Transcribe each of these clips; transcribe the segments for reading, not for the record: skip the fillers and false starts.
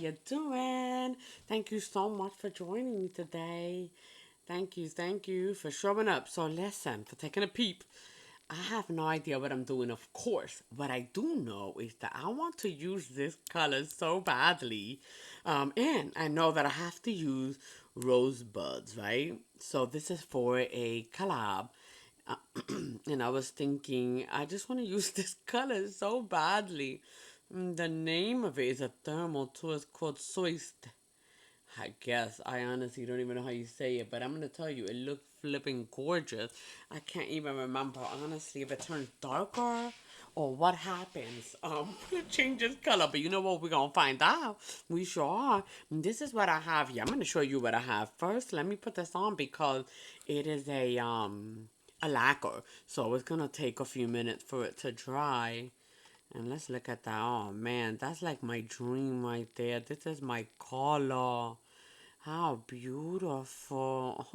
you doing? Thank you so much for joining me today. Thank you for showing up. So listen, for taking a peep. I have no idea what I'm doing, of course. What I do know is that I want to use this color so badly. And I know that I have to use rosebuds, right? So this is for a collab. Uh, and I was thinking, I just want to use this color so badly. The name of it is a thermal too. It's called Soist. I guess. I honestly don't even know how you say it, but I'm gonna tell you, it looks flipping gorgeous. I can't even remember honestly if it turns darker or what happens. It changes color, but you know what? We're gonna find out. We sure are. This is what I have here. I'm gonna show you what I have first. Let me put this on because it is a lacquer, so it's gonna take a few minutes for it to dry. And let's look at that. Oh man, that's like my dream right there. This is my color. How beautiful.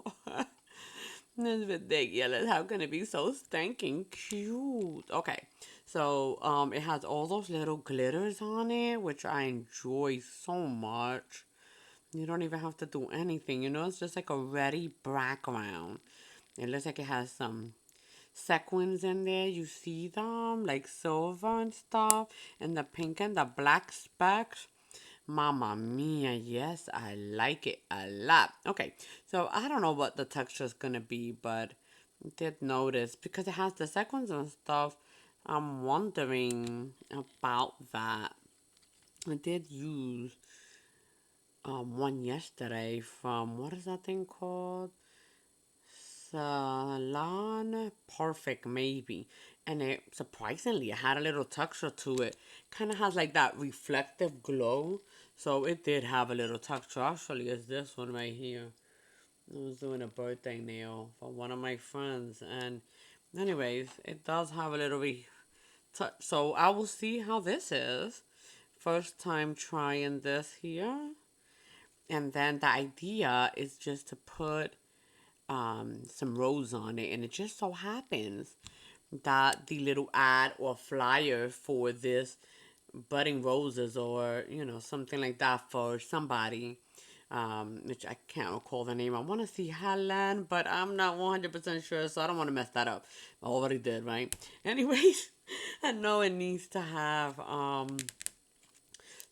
This is ridiculous. How can it be so stinking cute? Okay. So it has all those little glitters on it, which I enjoy so much. You don't even have to do anything, it's just like a ready background. It looks like it has some sequins in there. You see them, like silver and stuff, and the pink and the black specks. Mama mia, yes, I like it a lot. Okay, so I don't know what the texture is gonna be, but I did notice because it has the sequins and stuff. I'm wondering about that. I did use one yesterday from what is that thing called? Salon Perfect, maybe. And it surprisingly it had a little texture to it. Kind of has like that reflective glow. So it did have a little texture. Actually, it's this one right here. I was doing a birthday nail for one of my friends. And anyways, it does have a little touch. So I will see how this is. First time trying this here. And then the idea is just to put some rose on it, and it just so happens that the little ad or flyer for this budding roses or something like that for somebody, which I can't recall the name. I want to see Helen, but I'm not 100% sure, so I don't want to mess that up. I already did, right? Anyways, I know it needs to have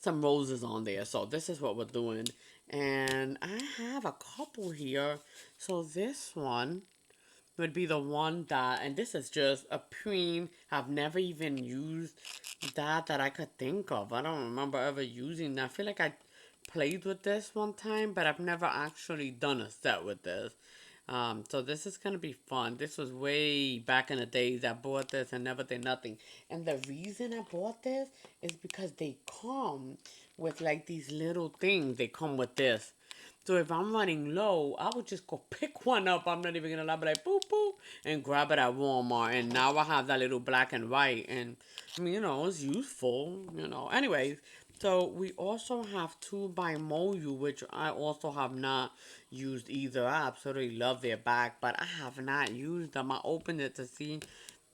some roses on there. So this is what we're doing. And I have a couple here. So this one would be the one that, and this is just a preem. I've never even used that I could think of. I don't remember ever using that. I feel like I played with this one time, but I've never actually done a set with this. So this is gonna be fun. This was way back in the days. I bought this and never did nothing. And the reason I bought this is because they come with like these little things. They come with this. So if I'm running low, I would just go pick one up. I'm not even gonna lie, but like boop boop and grab it at Walmart. And now I have that little black and white. And I mean, it's useful. Anyways, so we also have two by Moyu, which I also have not used either. I absolutely love their bag, but I have not used them. I opened it to see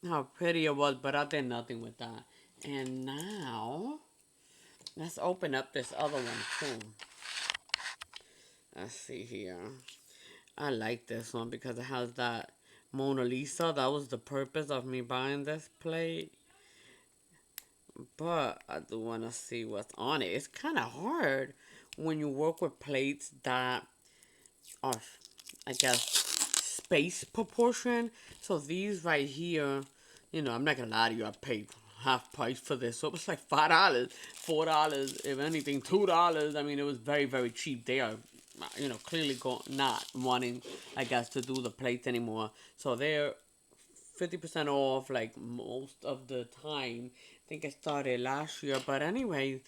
how pretty it was, but I did nothing with that. And now let's open up this other one too. Let's see here. I like this one because it has that Mona Lisa. That was the purpose of me buying this plate. But I do want to see what's on it. It's kind of hard when you work with plates that are, I guess, space proportion. So these right here, I'm not gonna lie to you, I paid half price for this. So it was like $5, $4, if anything, $2. I mean, it was very, very cheap. They are, clearly not wanting, I guess, to do the plates anymore. So they're 50% off like most of the time. I think I started last year. But anyway,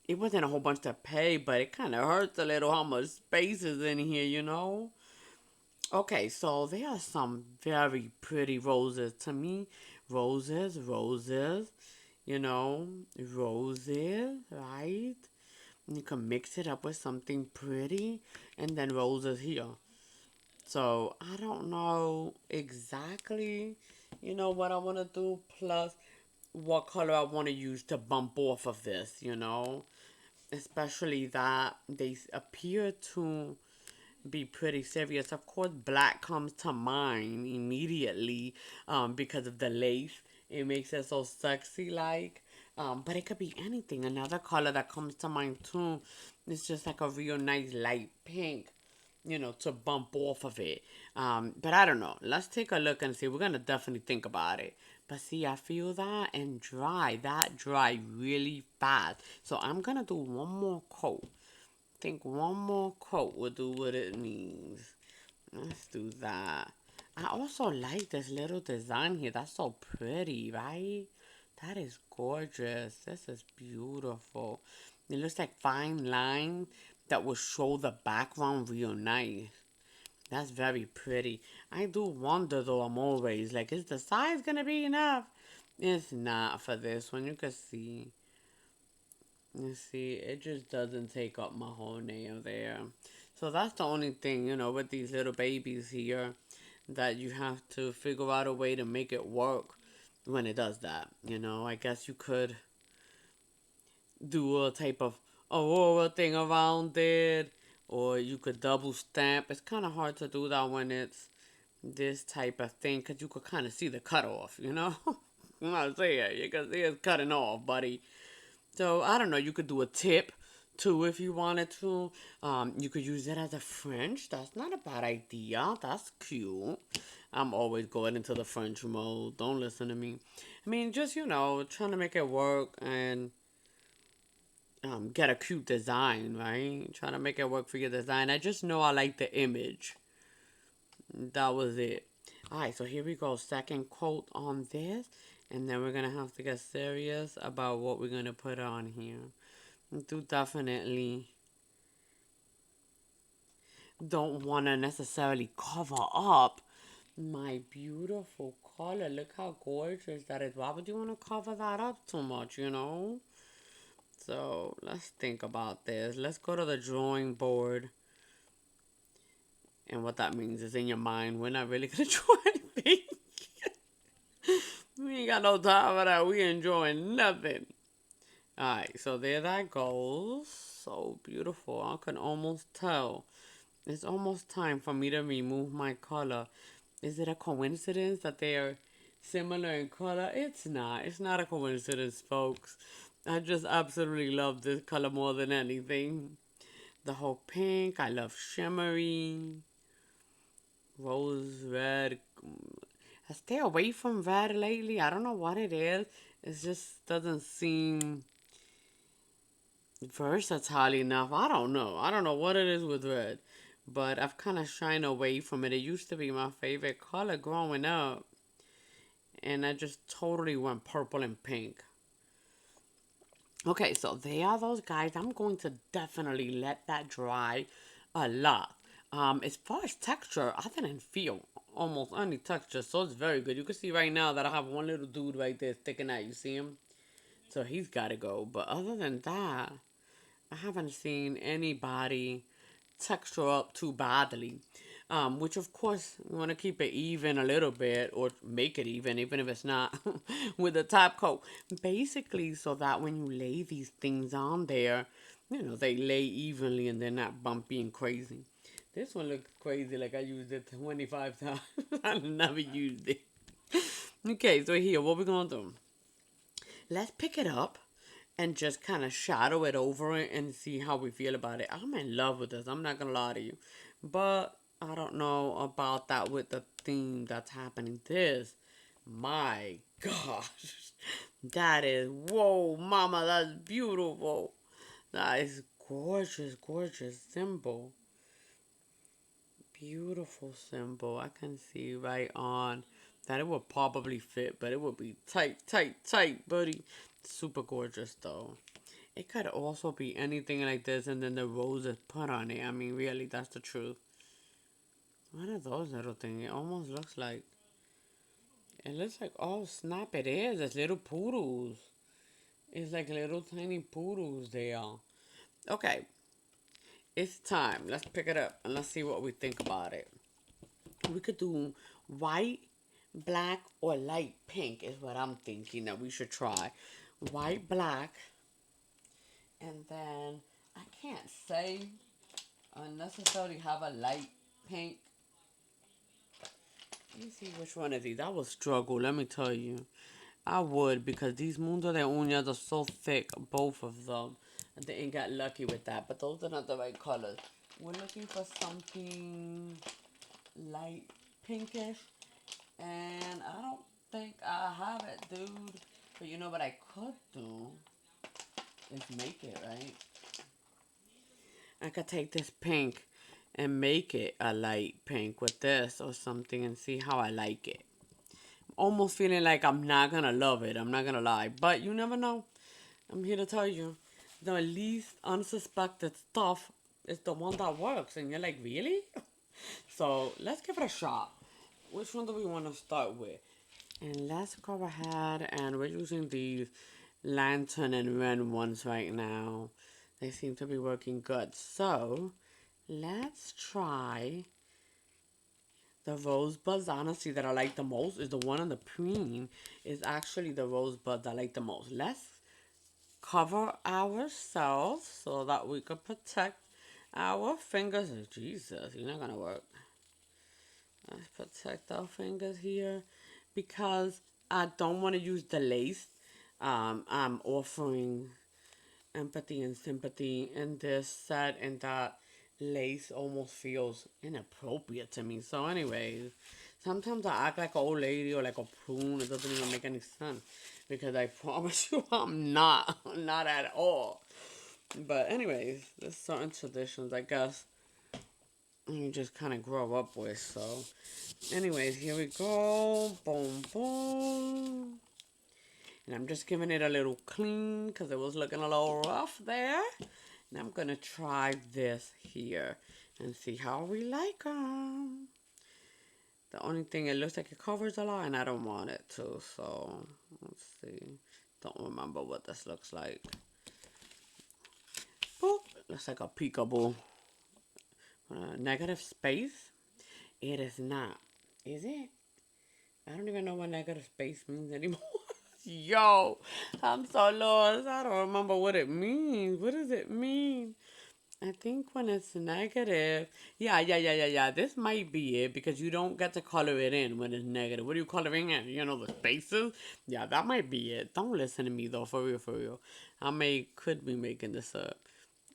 it wasn't a whole bunch to pay, but it kind of hurts a little how much space is in here. Okay, so there are some very pretty roses. To me, roses, you know, roses, right? You can mix it up with something pretty, and then roses here. So I don't know exactly, what I want to do, plus what color I want to use to bump off of this. especially that they appear to be pretty serious. Of course, black comes to mind immediately because of the lace. It makes it so sexy like. But it could be anything. Another color that comes to mind too is just like a real nice light pink, to bump off of it. But I don't know. Let's take a look and see. We're gonna definitely think about it. But see, I feel that dry really fast. So I'm gonna do one more coat. Think one more coat will do what it means. Let's do that. I also like this little design here. That's so pretty, right? That is gorgeous. This is beautiful. It looks like fine line that will show the background real nice. That's very pretty. I do wonder though, I'm always like, is the size gonna be enough? It's not for this one. You can see. You see, it just doesn't take up my whole nail there. So that's the only thing, with these little babies here, that you have to figure out a way to make it work when it does that. I guess you could do a type of aurora thing around it, or you could double stamp. It's kind of hard to do that when it's this type of thing, because you could kind of see the cutoff, I'm not saying you can see it's cutting off, buddy. So I don't know. You could do a tip too if you wanted to. You could use it as a French. That's not a bad idea. That's cute. I'm always going into the French mode. Don't listen to me. I mean, just trying to make it work and get a cute design, right? Trying to make it work for your design. I just know I like the image. That was it. All right, so here we go. Second quote on this, and then we're gonna have to get serious about what we're gonna put on here. Do definitely don't want to necessarily cover up my beautiful color. Look how gorgeous that is. Why would you want to cover that up too much? So let's think about this. Let's go to the drawing board. And what that means is in your mind, we're not really going to draw anything. We ain't got no time for that. We enjoying nothing. Alright, so there that goes. So beautiful. I can almost tell. It's almost time for me to remove my color. Is it a coincidence that they are similar in color? It's not. It's not a coincidence, folks. I just absolutely love this color more than anything. The whole pink. I love shimmery. Rose red. I stay away from red lately. I don't know what it is. It just doesn't seem versatile enough. I don't know. I don't know what it is with red. But I've kind of shied away from it. It used to be my favorite color growing up. And I just totally went purple and pink. Okay, so they are those guys. I'm going to definitely let that dry a lot. As far as texture, I didn't feel almost any texture, so it's very good. You can see right now that I have one little dude right there sticking out. You see him? So he's got to go. But other than that, I haven't seen anybody texture up too badly. Which of course you want to keep it even a little bit or make it even if it's not with the top coat. Basically, so that when you lay these things on there, they lay evenly and they're not bumpy and crazy. This one looks crazy, like I used it 25 times. I never used it. Okay, so here, what we're gonna do? Let's pick it up and just kind of shadow it over it and see how we feel about it. I'm in love with this. I'm not gonna lie to you, but I don't know about that with the theme that's happening. This, my gosh, that is whoa, mama, that's beautiful. That is gorgeous, gorgeous symbol. Beautiful symbol. I can see right on that it would probably fit, but it would be tight, tight, tight, buddy. Super gorgeous though. It could also be anything like this, and then the roses put on it. I mean, really, that's the truth. What are those little things? It almost looks like. It looks like, oh snap, it is. It's little poodles. It's like little tiny poodles they are. Okay, it's time. Let's pick it up and let's see what we think about it. We could do white, black, or light pink is what I'm thinking that we should try. White, black, And then I can't say unnecessarily have a light pink. Let me see which one of these. I would struggle, let me tell you. I would, because these Mundo de Uñas are so thick, both of them. And they ain't got lucky with that. But those are not the right colors. We're looking for something light pinkish. And I don't think I have it, dude. But you know what I could do is make it, right? I could take this pink and make it a light pink with this or something and see how I like it. Almost feeling like I'm not gonna love it. I'm not gonna lie. But you never know. I'm here to tell you. The least unsuspected stuff is the one that works. And you're like, really? So let's give it a shot. Which one do we want to start with? And let's go ahead and we're using these lantern and red ones right now. They seem to be working good. So let's try the rosebuds. Honestly, that I like the most is the one on the green. Is actually the rosebuds I like the most. Let's cover ourselves so that we can protect our fingers. Jesus, you're not gonna work. Let's protect our fingers here because I don't want to use the lace. I'm offering empathy and sympathy in this set, and that lace almost feels inappropriate to me. So, anyways, sometimes I act like an old lady or like a prune. It doesn't even make any sense because I promise you I'm not. Not at all. But, anyways, there's certain traditions, I guess, you just kind of grow up with. So, anyways, here we go. Boom, boom. And I'm just giving it a little clean because it was looking a little rough there. And I'm going to try this here and see how we like them. The only thing, it looks like it covers a lot and I don't want it to. So, let's see. Don't remember what this looks like. Boop. Looks like a peekaboo. Negative space? It is not. Is it? I don't even know what negative space means anymore. Yo, I'm so lost. I don't remember what it means. What does it mean? I think when it's negative, yeah. This might be it because you don't get to color it in when it's negative. What are you coloring in? You know, the spaces? Yeah, that might be it. Don't listen to me though, for real, for real. Could be making this up.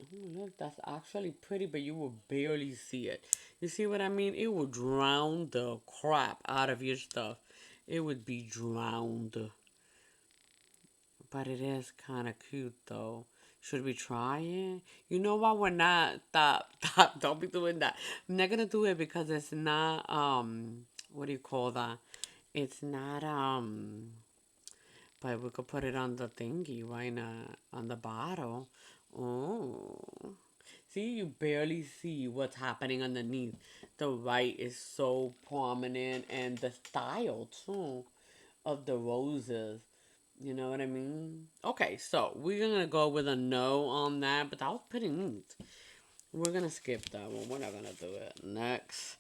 Oh, look, that's actually pretty, but you will barely see it. You see what I mean? It will drown the crap out of your stuff. It would be drowned. But it is kind of cute though. Should we try it? You know what? We're not. Stop. Don't be doing that. I'm not gonna do it because it's not, what do you call that? It's not, but we could put it on the thingy. Why not? On the bottle. Oh. See, you barely see what's happening underneath. The white is so prominent and the style too of the roses. You know what I mean? Okay, so we're gonna go with a no on that, but that was pretty neat. We're gonna skip that one. We're not gonna do it. Next.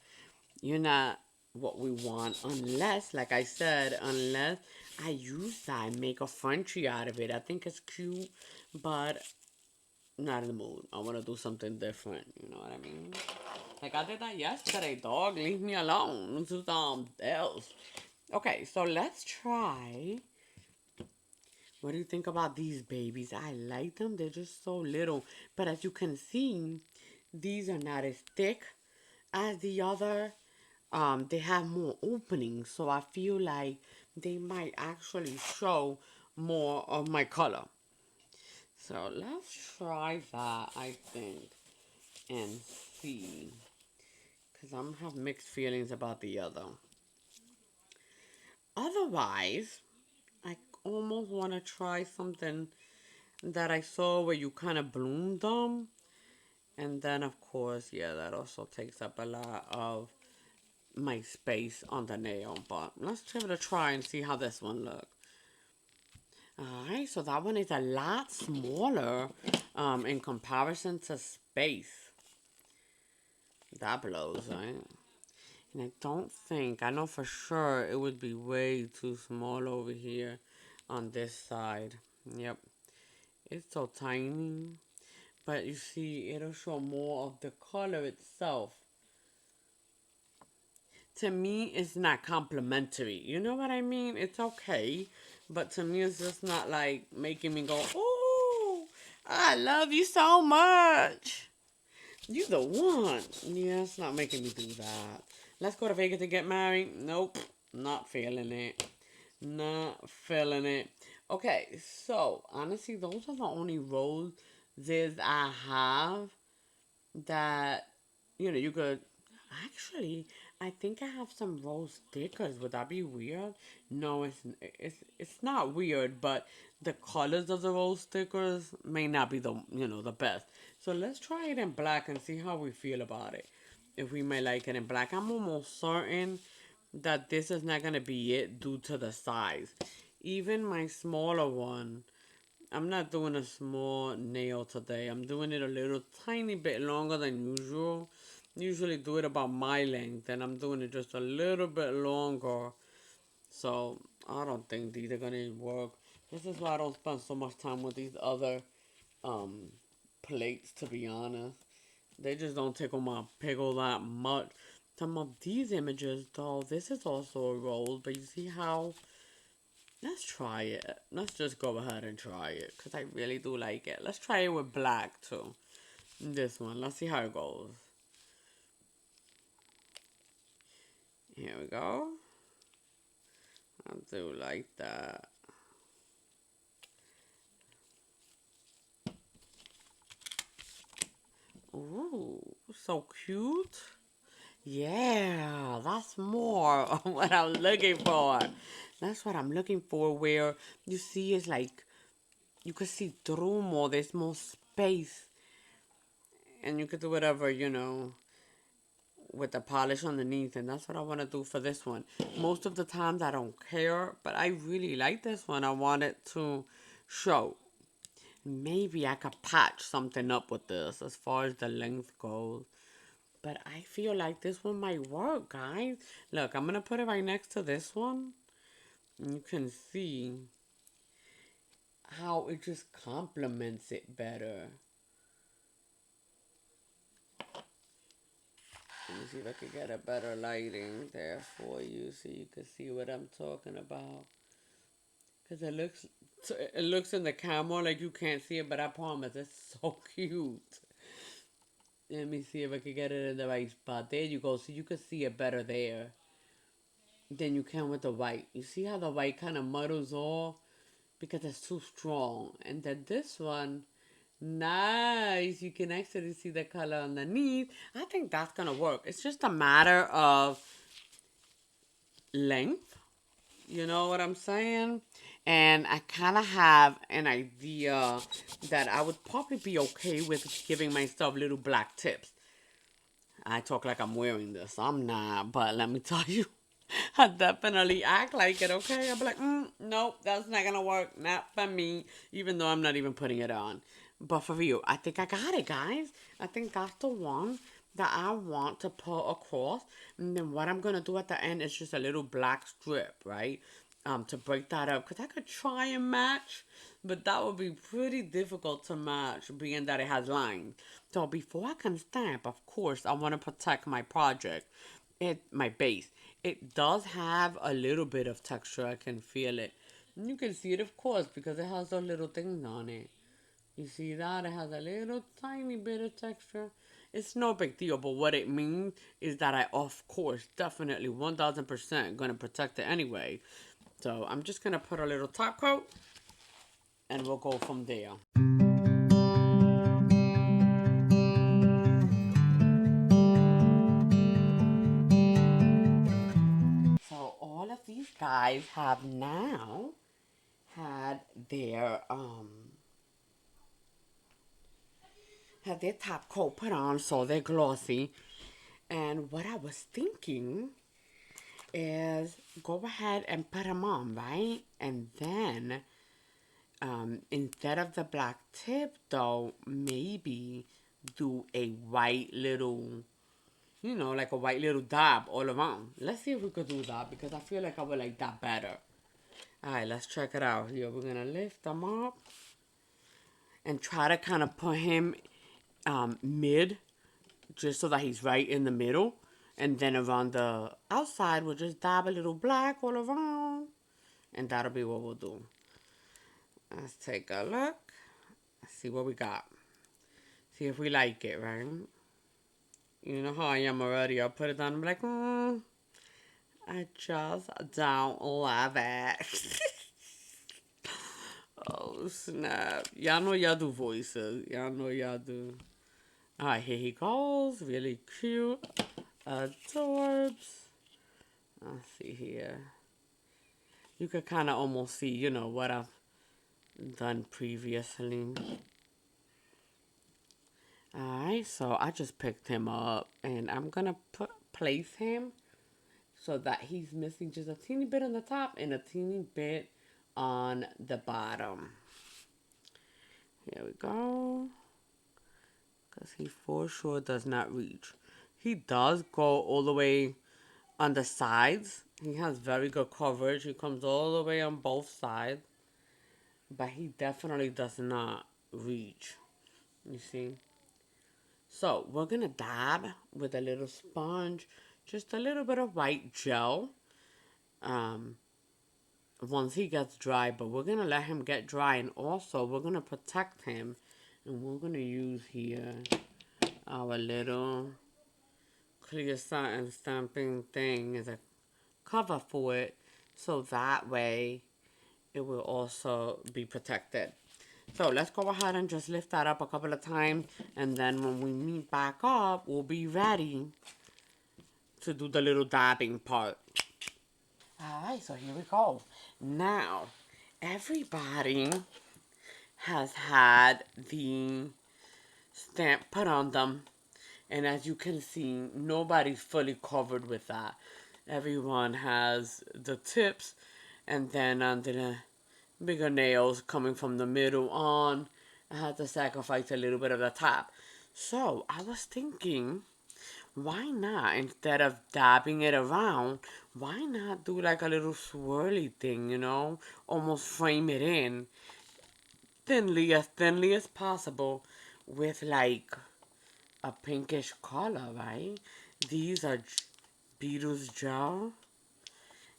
You're not what we want unless, like I said, unless I use that and make a Frenchie out of it. I think it's cute, but not in the mood. I want to do something different. You know what I mean? Like I did that yesterday, dog. Leave me alone. Do something else. Okay, so let's try. What do you think about these babies? I like them. They're just so little. But as you can see, these are not as thick as the other. They have more openings. So I feel like they might actually show more of my color. So let's try that, I think, and see. Because I'm have mixed feelings about the other. Otherwise, I almost want to try something that I saw where you kind of bloomed them. And then, of course, yeah, that also takes up a lot of my space on the nail. But let's give it a try and see how this one looks. Alright, so that one is a lot smaller in comparison to space. That blows, right? And I don't think, I know for sure it would be way too small over here on this side. Yep. It's so tiny. But you see, it'll show more of the color itself. To me, it's not complimentary. You know what I mean? It's okay. But to me, it's just not like making me go, oh, I love you so much. You the one. Yeah, it's not making me do that. Let's go to Vegas to get married. Nope. Not feeling it. Not feeling it. Okay, so honestly, those are the only roses I have that you could actually. I think I have some rose stickers. Would that be weird? No, it's not weird, but the colors of the rose stickers may not be the best. So let's try it in black and see how we feel about it. If we may like it in black, I'm almost certain that this is not gonna be it due to the size. Even my smaller one, I'm not doing a small nail today. I'm doing it a little tiny bit longer than usual. Usually do it about my length, and I'm doing it just a little bit longer. So I don't think these are gonna work. This is why I don't spend so much time with these other um plates, to be honest. They just don't tickle my pickle that much. Some of these images though, this is also a roll, but you see how. Let's try it. Let's just go ahead and try it because I really do like it. Let's try it with black too. This one. Let's see how it goes. Here we go. I do like that. Ooh, so cute. Yeah, that's more of what I'm looking for. That's what I'm looking for. Where you see it's like you could see through more. There's more space, and you could do whatever with the polish underneath, and that's what I want to do for this one. Most of the times I don't care, but I really like this one. I want it to show. Maybe I could patch something up with this as far as the length goes. But I feel like this one might work, guys. Look, I'm going to put it right next to this one. You can see how it just complements it better. Let me see if I can get a better lighting there for you so you can see what I'm talking about. Because it looks in the camera like you can't see it, but I promise it's so cute. Let me see if I can get it in the right spot. There you go. So you can see it better there than you can with the white. You see how the white kind of muddles off because it's too strong. And then this one, nice. You can actually see the color underneath. I think that's going to work. It's just a matter of length. You know what I'm saying? And I kind of have an idea that I would probably be okay with giving myself little black tips. I talk like I'm wearing this. I'm not, but let me tell you, I definitely act like it, okay? I'll be like, nope, that's not gonna work. Not for me, even though I'm not even putting it on. But for you, I think I got it, guys. I think that's the one that I want to put across. And then what I'm gonna do at the end is just a little black strip, right? To break that up. Because I could try and match, but that would be pretty difficult to match, being that it has lines. So before I can stamp, of course, I want to protect my project, my base. It does have a little bit of texture. I can feel it. And you can see it, of course, because it has those little things on it. You see that? It has a little tiny bit of texture. It's no big deal, but what it means is that I, of course, definitely 1000% gonna protect it anyway. So I'm just gonna put a little top coat and we'll go from there. So all of these guys have now had their top coat put on, so they're glossy. And what I was thinking is go ahead and put them on, right? And then instead of the black tip, though, maybe do a white little, like a white little dab all around. Let's see if we could do that because I feel like I would like that better. All right, let's check it out here. We're going to lift them up. and try to kind of put him mid, just so that he's right in the middle. And then around the outside, we'll just dab a little black all around. And that'll be what we'll do. Let's take a look. See what we got. See if we like it, right? You know how I am already. I'll put it down and be like, I just don't love it. Oh, snap. Y'all know y'all do voices. Y'all know y'all do. Alright, here he goes. Really cute. Adorbs. Let's see here. You could kind of almost see, you know, what I've done previously. Alright, so I just picked him up. And I'm going to place him so that he's missing just a teeny bit on the top and a teeny bit on the bottom. Here we go. Because he for sure does not reach. He does go all the way on the sides. He has very good coverage. He comes all the way on both sides. But he definitely does not reach. You see? So we're going to dab with a little sponge. Just a little bit of white gel. Once he gets dry. But we're going to let him get dry. And also we're going to protect him. And we're going to use here our little clear satin stamping thing as a cover for it. So that way it will also be protected. So let's go ahead and just lift that up a couple of times. And then when we meet back up, we'll be ready to do the little dabbing part. Alright, so here we go. Now, everybody has had the stamp put on them. And as you can see, nobody's fully covered with that. Everyone has the tips and then under the bigger nails coming from the middle on. I had to sacrifice a little bit of the top. So I was thinking, why not, instead of dabbing it around, why not do like a little swirly thing, you know? Almost frame it in thinly as possible with like a pinkish color, right? These are Beetle's gel.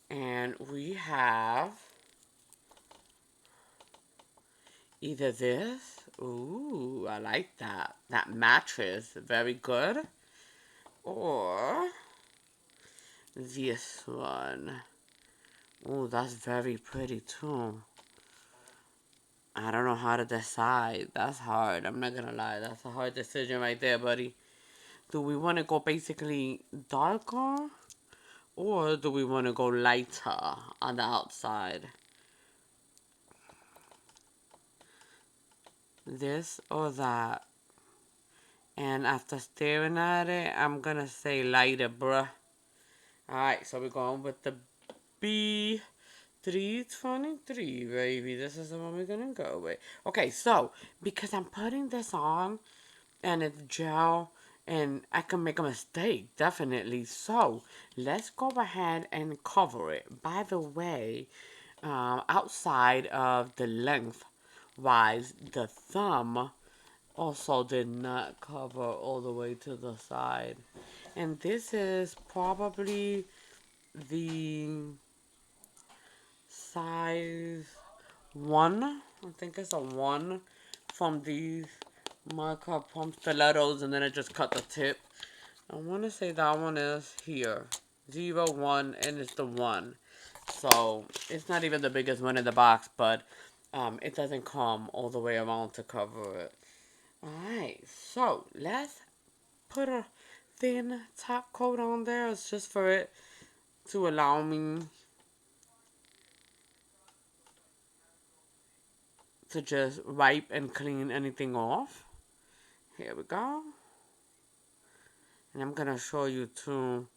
And we have either this. Ooh, I like that. That matches. Very good. Or this one. Ooh, that's very pretty too. I don't know how to decide. That's hard. I'm not gonna lie. That's a hard decision right there, buddy. Do we want to go basically darker? Or do we want to go lighter on the outside? This or that? And after staring at it, I'm gonna say lighter, bruh. Alright, so we're going with the B323, baby. This is the one we're gonna go with. Okay, so, because I'm putting this on, and it's gel, and I can make a mistake, definitely. So, let's go ahead and cover it. By the way, outside of the length-wise, the thumb also did not cover all the way to the side. And this is probably the size 1. I think it's a 1 from these marker pump stilettos, and then I just cut the tip. I want to say that one is here. 0, 1, and it's the 1. So it's not even the biggest one in the box, but it doesn't come all the way around to cover it. Alright, so let's put a thin top coat on there. It's just for it to allow me to just wipe and clean anything off. Here we go. And I'm going to show you too,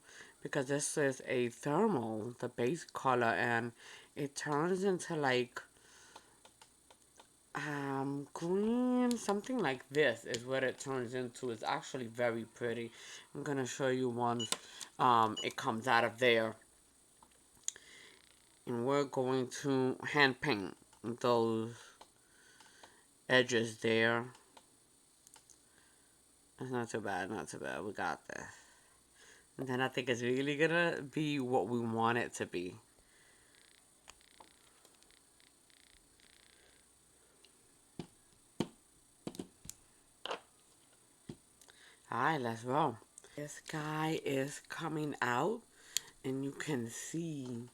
because this is a thermal, the base color, and it turns into like green, something like this is what it turns into. It's actually very pretty. I'm gonna show you once it comes out of there. And we're going to hand paint those edges there. It's not too bad, not too bad. We got this. And then I think it's really gonna be what we want it to be. Alright, let's roll. This guy is coming out, and you can see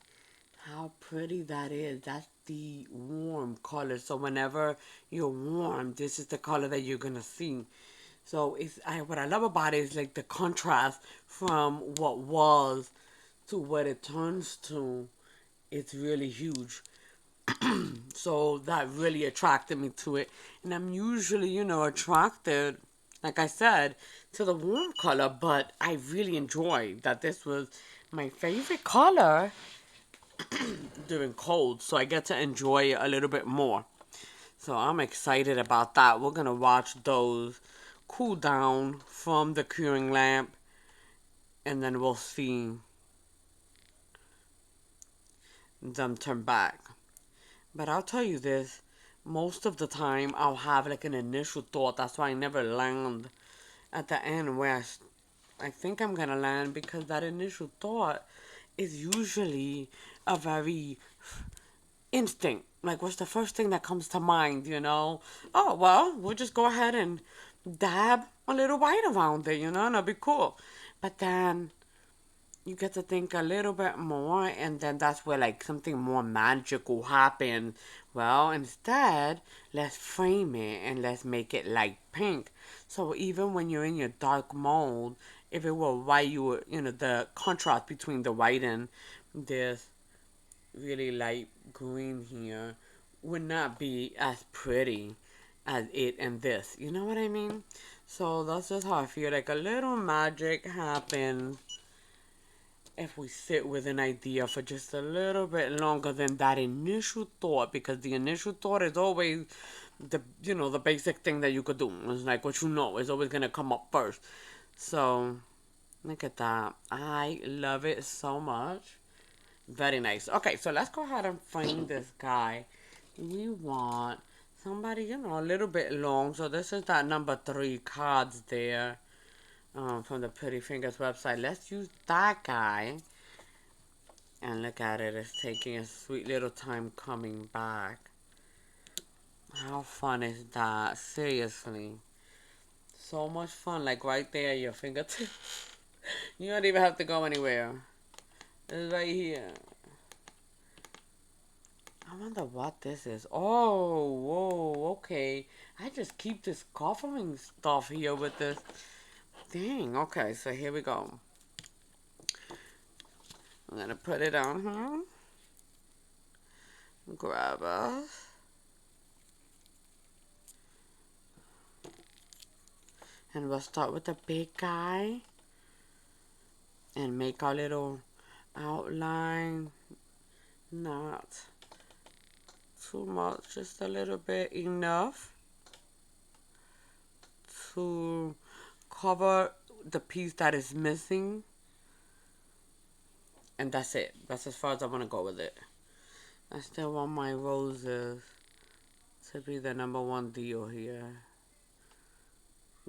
how pretty that is. That's the warm color. So whenever you're warm, this is the color that you're gonna see. So what I love about it is like the contrast from what was to what it turns to. It's really huge. So that really attracted me to it. And I'm usually, attracted, like I said, to the warm color, but I really enjoyed that this was my favorite color during cold. So I get to enjoy it a little bit more. So I'm excited about that. We're going to watch those cool down from the curing lamp, and then we'll see them turn back. But I'll tell you this, most of the time I'll have like an initial thought. That's why I never land at the end where I think I'm gonna land, because that initial thought is usually a very instinct. Like, what's the first thing that comes to mind? Oh, well, we'll just go ahead and dab a little white around it, and it'll be cool. But then you get to think a little bit more, and then that's where like something more magical happen. Well, instead, let's frame it and let's make it light pink. So even when you're in your dark mode, if it were white, you would, the contrast between the white and this really light green here would not be as pretty as it and this. You know what I mean? So that's just how I feel. Like a little magic happens if we sit with an idea for just a little bit longer than that initial thought, because the initial thought is always the basic thing that you could do. It's like what is always gonna come up first. So look at that. I love it so much. Very nice. Okay, so let's go ahead and find this guy. We want somebody, a little bit long. So this is that number 3 cards there, from the Pretty Fingers website. Let's use that guy. And look at it, it's taking a sweet little time coming back. How fun is that? Seriously. So much fun, like right there at your fingertips. You don't even have to go anywhere. It's right here. I wonder what this is. Oh, whoa, okay. I just keep this covering stuff here with this. Dang, okay, so here we go. I'm gonna put it on here. Grab us. And we'll start with the big guy. And make our little outline. Not too much, just a little bit enough to cover the piece that is missing. And that's it. That's as far as I want to go with it. I still want my roses to be the number 1 deal here.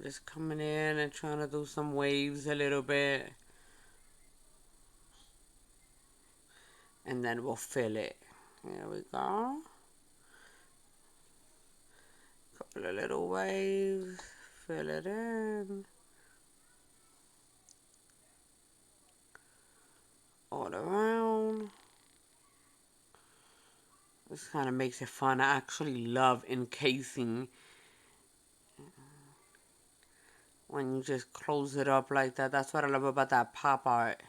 Just coming in and trying to do some waves a little bit. And then we'll fill it. Here we go. Couple of little waves. Fill it in. All around. This kind of makes it fun. I actually love encasing when you just close it up like that. That's what I love about that pop art.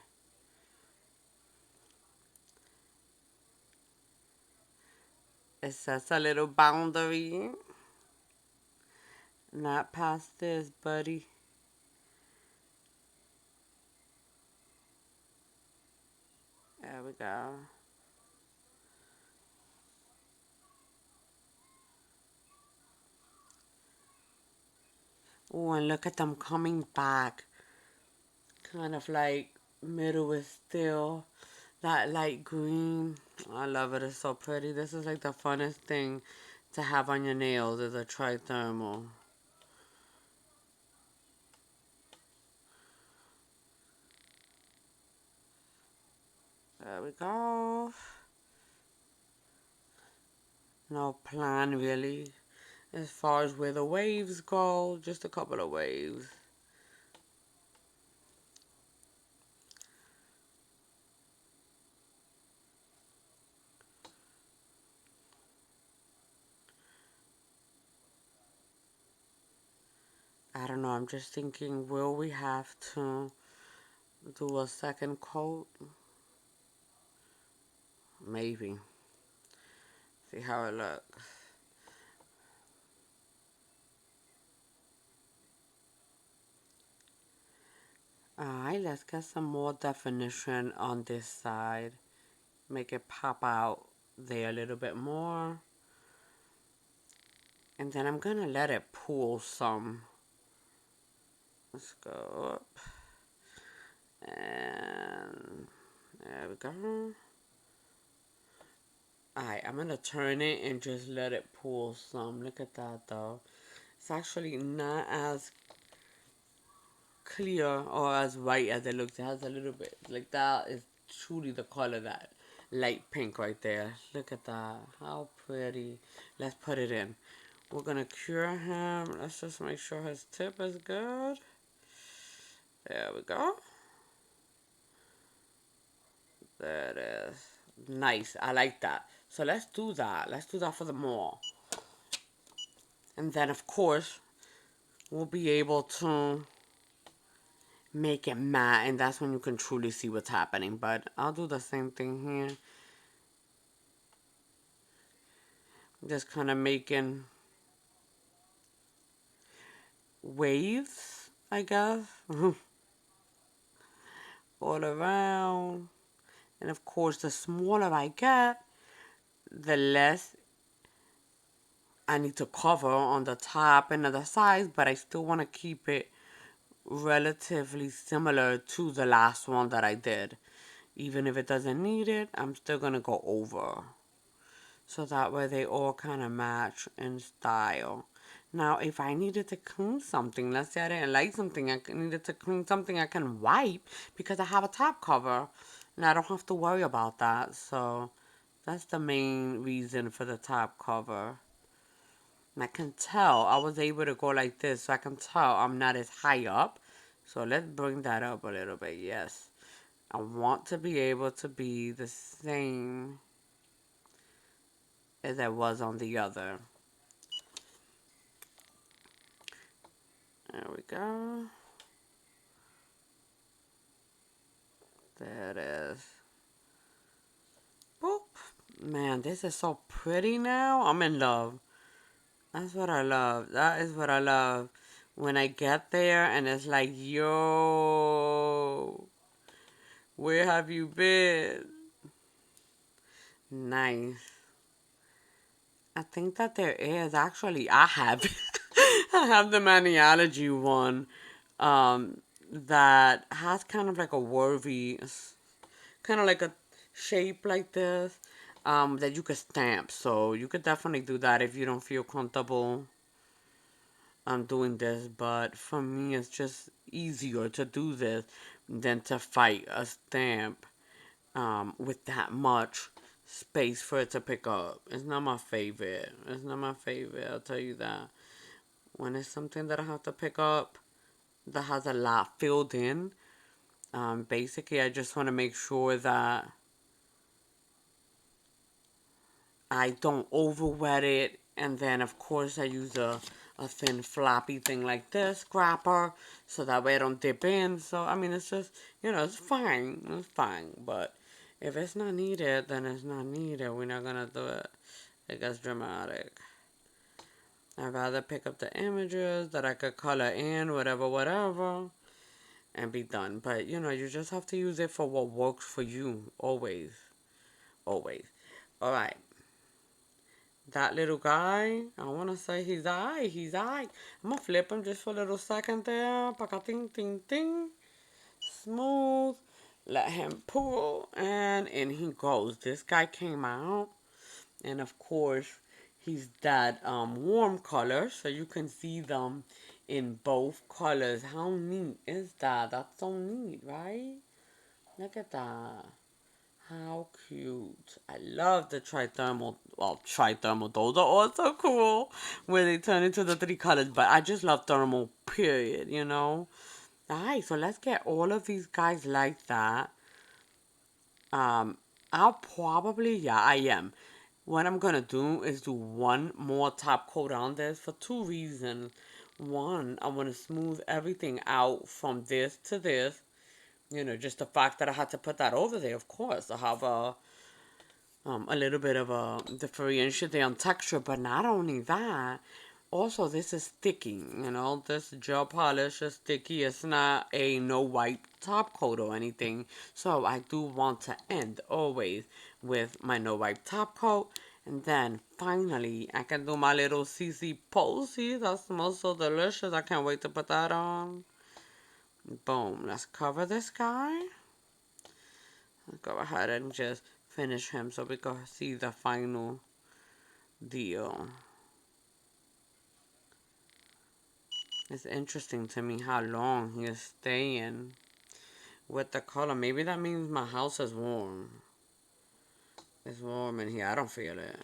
It sets a little boundary. Not past this, buddy. There we go. Oh, and look at them coming back. Kind of like middle is still that light green. I love it. It's so pretty. This is like the funnest thing to have on your nails is a trithermal. There we go. No plan really as far as where the waves go. Just a couple of waves. I don't know. I'm just thinking, will we have to do a second coat? Maybe. See how it looks. Alright, let's get some more definition on this side. Make it pop out there a little bit more. And then I'm gonna let it pool some. Let's go up. And there we go. Alright, I'm gonna turn it and just let it pool some. Look at that though. It's actually not as clear or as white as it looks. It has a little bit. Like that is truly the color, that light pink right there. Look at that. How pretty. Let's put it in. We're gonna cure him. Let's just make sure his tip is good. There we go. There it is. Nice. I like that. So let's do that. Let's do that for the mall. And then, of course, we'll be able to make it matte. And that's when you can truly see what's happening. But I'll do the same thing here. Just kind of making waves, I guess. All around. And, of course, the smaller I get, the less I need to cover on the top and the sides, but I still want to keep it relatively similar to the last one that I did. Even if it doesn't need it, I'm still going to go over. So that way they all kind of match in style. Now, if I needed to clean something, let's say I didn't like something, I needed to clean something, I can wipe because I have a top cover. And I don't have to worry about that. So that's the main reason for the top cover. And I can tell I was able to go like this, so I can tell I'm not as high up. So let's bring that up a little bit. Yes, I want to be able to be the same as I was on the other. There we go. There it is. Boop. Man, this is so pretty now. I'm in love. That's what I love. That is what I love. When I get there and it's like, yo, where have you been? Nice. I think that there is actually. I have, I have the maniology one, that has kind of like a wavy, kind of like a shape like this, that you could stamp. So you could definitely do that if you don't feel comfortable doing this. But for me, it's just easier to do this than to fight a stamp with that much space for it to pick up. It's not my favorite. It's not my favorite, I'll tell you that. When it's something that I have to pick up that has a lot filled in, basically I just want to make sure that I don't over wet it. And then, of course, I use a thin floppy thing like this, scrapper, so that way I don't dip in. So, I mean, it's just, it's fine. It's fine. But if it's not needed, then it's not needed. We're not going to do it. It gets dramatic. I'd rather pick up the images that I could color in, whatever, whatever, and be done. But, you just have to use it for what works for you. Always. Always. All right. That little guy, I want to say he's alright. He's alright. I'm going to flip him just for a little second there. Paca ting ting ting. Smooth. Let him pull. And in he goes. This guy came out. And of course, He's that warm color, so you can see them in both colors. How neat is that? That's so neat, right? Look at that. How cute. I love the trithermal. Well, trithermal. Those are also cool where they turn into the three colors. But I just love thermal, period, you know? Alright, so let's get all of these guys like that. Um, I'll probably, yeah, I am. What I'm gonna do is do one more top coat on this for two reasons. One, I want to smooth everything out from this to this. You know, just the fact that I had to put that over there, of course. I have a little bit of a differentiate on texture, but not only that, also this is sticky, you know, this gel polish is sticky. It's not a no wipe top coat or anything, so I do want to end always with my no wipe top coat. And then finally I can do my little CC Posy that smells so delicious. I can't wait to put that on. Boom, let's cover this guy. Let's go ahead and just finish him so we can see the final deal. It's interesting to me how long he is staying with the color. Maybe that means my house is warm. It's warm in here. I don't feel it.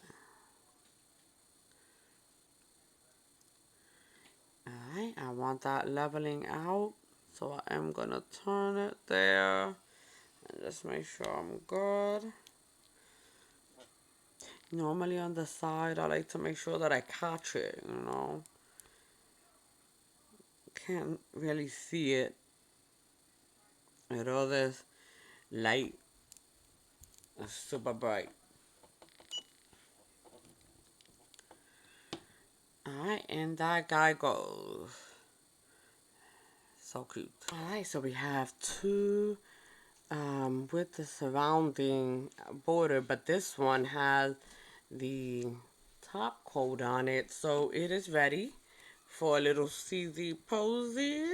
Alright, I want that leveling out. So I am going to turn it there. And just make sure I'm good. Normally on the side, I like to make sure that I catch it, you know. Can't really see it with all this light. It's super bright. Alright, and that guy goes. So cute. Alright, so we have two with the surrounding border, but this one has the top coat on it, so it is ready for a little CZ posy.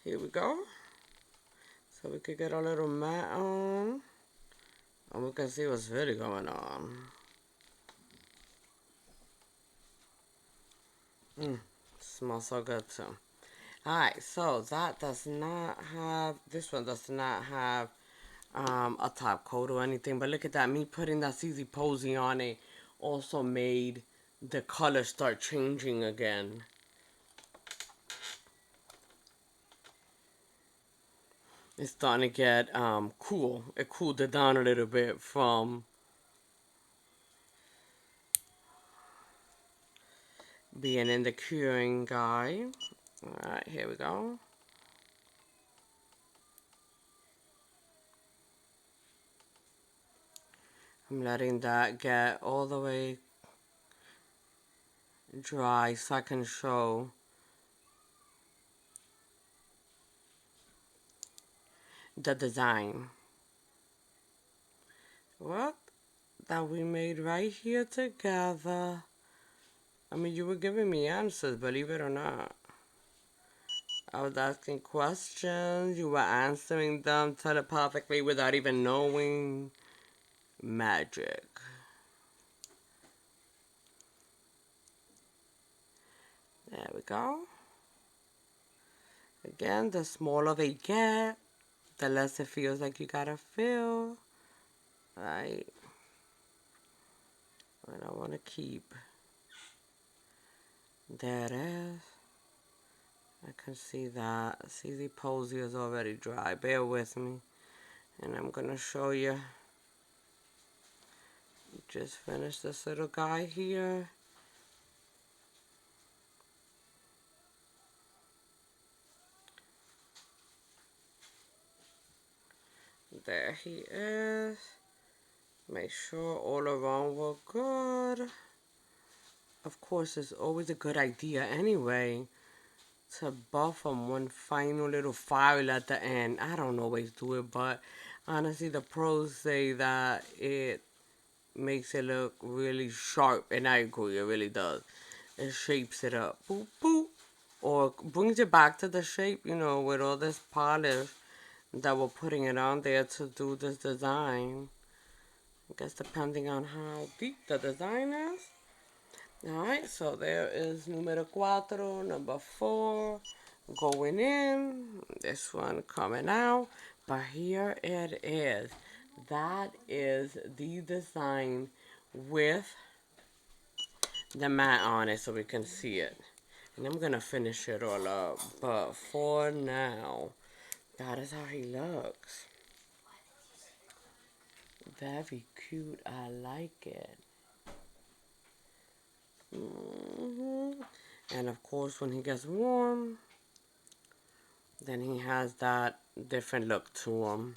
Here we go. So we could get a little mat on, and we can see what's really going on. Smells so good too. Alright, so that does not have, this one does not have a top coat or anything, but look at that, me putting that CZ Posy on it also made the color start changing again. It's starting to get cool. It cooled it down a little bit from being in the curing guy. Alright, here we go. I'm letting that get all the way dry so I can show the design. What? That we made right here together. I mean, you were giving me answers, believe it or not. I was asking questions, you were answering them telepathically without even knowing. Magic. There we go. Again, the smaller they get, the less it feels like you gotta fill. Right? And I want to keep. There it is. I can see that. CZ Posy is already dry. Bear with me. And I'm going to show you. Just finish this little guy here. There he is. Make sure all around were good. Of course, it's always a good idea anyway to buff them one final little file at the end. I don't always do it, but honestly, the pros say that it makes it look really sharp, and I agree, it really does. It shapes it up, boop, boop, or brings it back to the shape, you know, with all this polish that we're putting it on there to do this design. I guess depending on how deep the design is. Alright, so there is numero cuatro, number 4, going in. This one coming out. But here it is. That is the design with the mat on it so we can see it. And I'm going to finish it all up. But for now, that is how he looks. Very cute. I like it. And of course, when he gets warm, then he has that different look to him.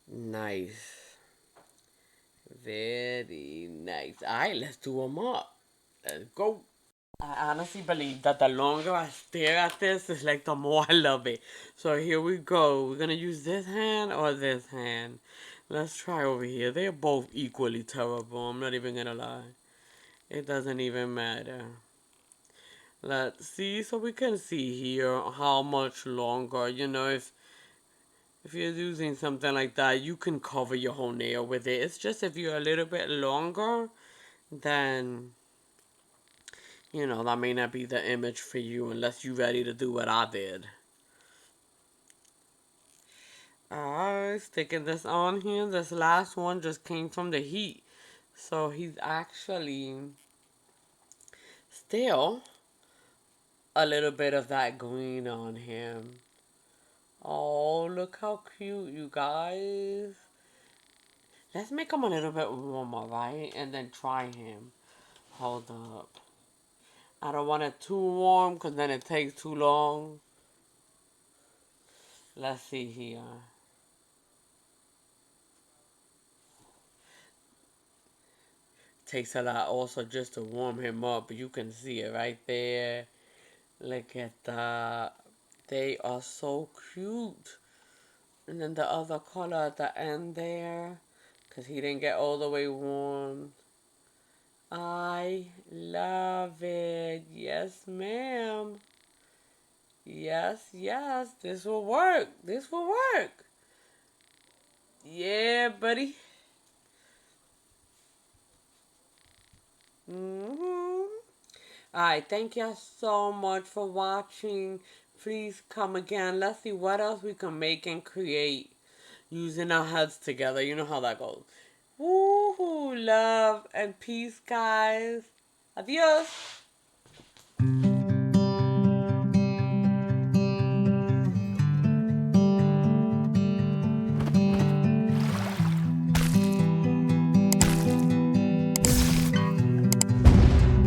Nice. Very nice. Alright, let's do them up. Let's go. I honestly believe that the longer I stare at this, it's like the more I love it. So here we go. We're going to use this hand or this hand. Let's try over here. They're both equally terrible. I'm not even going to lie. It doesn't even matter. Let's see. So we can see here how much longer. You know, if you're using something like that, you can cover your whole nail with it. It's just if you're a little bit longer, then, you know, that may not be the image for you unless you're ready to do what I did. Alright, sticking this on here. This last one just came from the heat. So he's actually still a little bit of that green on him. Oh, look how cute, you guys. Let's make him a little bit warmer, right? And then try him. Hold up. I don't want it too warm because then it takes too long. Let's see here. Takes a lot also just to warm him up. But you can see it right there. Look at that. They are so cute. And then the other color at the end there. Because he didn't get all the way warm. I love it. Yes, ma'am. Yes, yes. This will work. This will work. Yeah, buddy. Alright, thank y'all so much for watching. Please come again. Let's see what else we can make and create using our heads together. You know how that goes. Woohoo! Love and peace, guys. Adios.